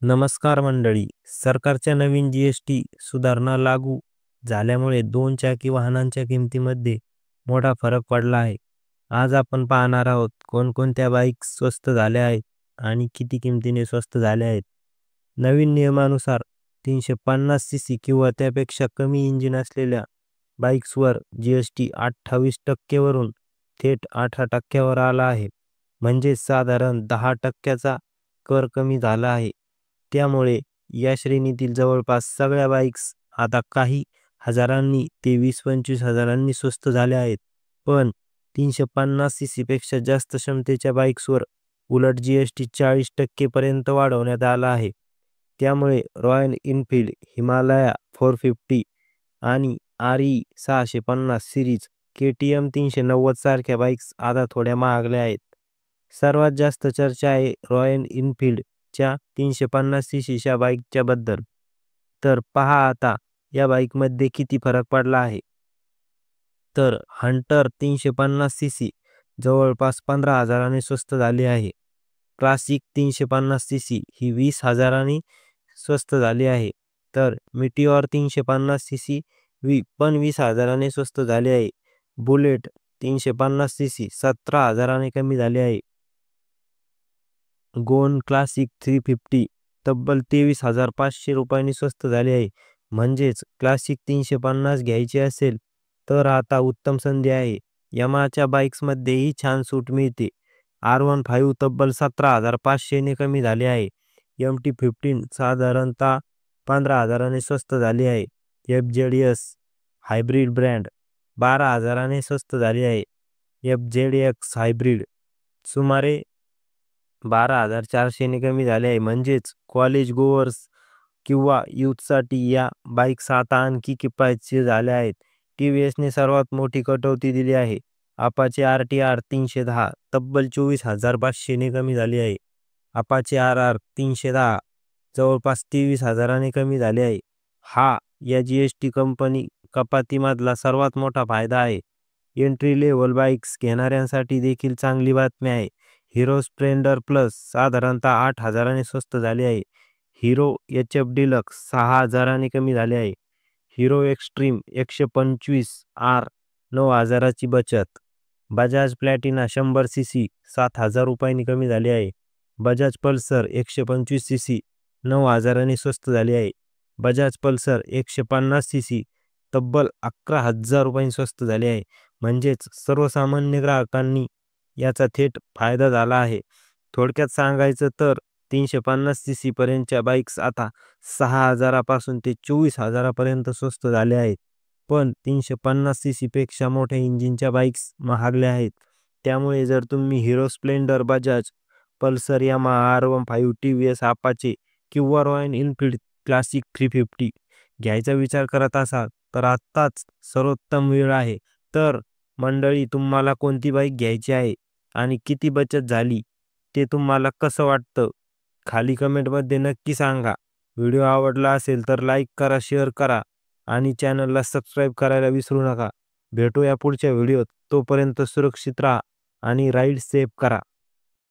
नमस्कार मंडळी. सरकारच्या नवीन जी-एस-टी सुधारणा लागू झाल्यामुळे 2 चाकी वाहनांच्या किमतीमध्ये मोठा फरक पडला आहे. आज आपण पाहणार आहोत कोणकोणत्या बाईक स्वस्त झाल्या आहेत आणि किती किमतीने स्वस्त झाल्या आहेत. नवीन नियमानुसार 350 सीसी किंवा त्यापेक्षा कमी इंजिन असलेल्या बाईक्सवर जी-एस-टी 28% वरून थेट 18% वर आला आहे. म्हणजे साधारण 10% कर कमी झाला आहे. त्यामुळे या श्रेणीतील जवळपास सगळ्या बाईक्स आता काही हजारांनी ते 20-25 हजारांनी स्वस्त झाल्या आहेत. पण 350 सीसीपेक्षा जास्त क्षमतेच्या बाईक्सवर उलट जी-एस-टी 40% पर्यंत वाढवण्यात आला आहे. त्यामुळे रॉयल एनफील्ड, हिमालया 450 आणि आर-ई 650 सीरीज, के-टी-एम 390 सारख्या बाईक्स आता थोड्या महागल्या आहेत. सर्वात जास्त चर्चा आहे रॉयल एनफील्डच्या 350 सीसीच्या बाईकच्या बद्दल. तर पहा आता या बाईकमध्ये किती फरक पडला आहे. तर हंटर 350 सीसी जवळपास 15,000 स्वस्त झाली आहे. क्लासिक 350 सीसी ही 20,000 स्वस्त झाली आहे. तर मिटिऑर 350 सीसी पण 20,000 स्वस्त झाली आहे. बुलेट 350 सीसी 17,000 कमी झाली आहे. गोन क्लासिक 350 तब्बल 23,500 रुपयांनी स्वस्त झाली आहे. म्हणजेच क्लासिक 350 घ्यायची असेल तर आता उत्तम संधी आहे. यामाहाच्या बाईक्समध्येही छान सूट मिळते. R15 तब्बल 17,500 ने कमी झाले आहे. MT-15 साधारणतः 15,000 स्वस्त झाली आहे. FZS हायब्रिड ब्रँड 12,000 स्वस्त झाली आहे. FZX हायब्रिड सुमारे 12,400 ने कमी झाले आहे. म्हणजेच कॉलेज गोअर्स किंवा यूथसाठी या बाईक्स आता आणखी किफायतशीर झाल्या आहेत. टी-व्ही-एसने सर्वात मोठी कटौती दिली आहे. अपाचे RTR 310 तब्बल 24,500 ने कमी झाली आहे. अपाचे RR 310 जवळपास 23,000 कमी झाले आहे. हा या जी-एस-टी कंपनी कपातीमधला सर्वात मोठा फायदा आहे. एंट्री लेव्हल बाईक्स घेणाऱ्यांसाठी देखील चांगली बातमी आहे. हिरो स्प्लेंडर प्लस साधारणतः 8,000 स्वस्त झाले आहे. हिरो HF डिलक्स 6,000 कमी झाले आहे. हिरो एक्स्ट्रीम 125 R 9,000ची बचत. बजाज प्लॅटिना 100 सीसी 7,000 रुपयांनी कमी झाली आहे. बजाज पल्सर 125 सीसी 9,000 स्वस्त झाली आहे. बजाज पल्सर 150 सीसी तब्बल 11,000 रुपयांनी स्वस्त झाली आहे. म्हणजेच सर्वसामान्य ग्राहकांनी याचा थेट फायदा झाला आहे. थोडक्यात सांगायचं तर 350 सीसी पर्यंतच्या बाईक्स आता 6,000 पासून ते 24,000 पर्यंत स्वस्त झाल्या आहेत. पण 350 सीसी पेक्षा मोठ्या इंजिनच्या बाईक्स महागल्या आहेत. त्यामुळे जर तुम्ही Hero Splendor, Bajaj Pulsar, Yamaha R15, T-V-S, Apache किंवा रॉयल एनफील्ड क्लासिक 350 घ्यायचा विचार करत असाल तर आत्ताच सर्वोत्तम वेळ आहे. तर मंडळी, तुम्हाला कोणती बाईक घ्यायची आहे आणि किती बचत झाली ते तुम्हाला कसं वाटतं खाली कमेंटमध्ये नक्की सांगा. व्हिडिओ आवडला असेल तर लाईक करा, शेअर करा आणि चॅनलला सबस्क्राईब करायला विसरू नका. भेटूया पुढच्या व्हिडिओत. तोपर्यंत सुरक्षित राहा आणि राईड सेफ करा.